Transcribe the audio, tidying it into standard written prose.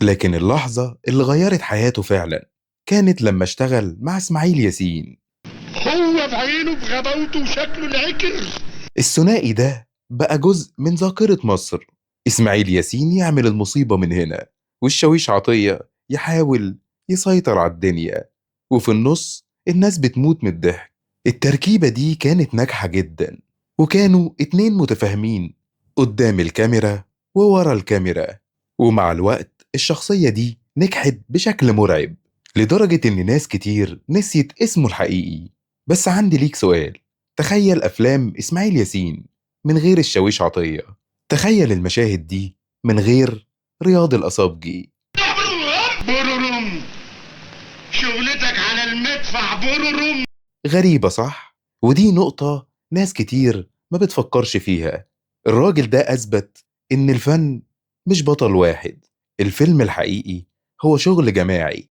لكن اللحظة اللي غيرت حياته فعلا كانت لما اشتغل مع إسماعيل ياسين. هو بعينه بغباوته وشكله العكر. الثنائي ده بقى جزء من ذاكرة مصر. إسماعيل ياسين يعمل المصيبة من هنا، والشاويش عطية يحاول يسيطر على الدنيا، وفي النص الناس بتموت من الضحك. التركيبة دي كانت ناجحة جدا، وكانوا اتنين متفاهمين قدام الكاميرا وورا الكاميرا. ومع الوقت الشخصية دي نجحت بشكل مرعب، لدرجة إن ناس كتير نسيت اسمه الحقيقي. بس عندي ليك سؤال، تخيل أفلام إسماعيل ياسين من غير الشاويش عطية. تخيل المشاهد دي من غير رياض الأصابجي. برورم، شغلتك على المدفع برورم. غريبة صح؟ ودي نقطة ناس كتير ما بتفكرش فيها. الراجل ده أثبت إن الفن مش بطل واحد، الفيلم الحقيقي هو شغل جماعي.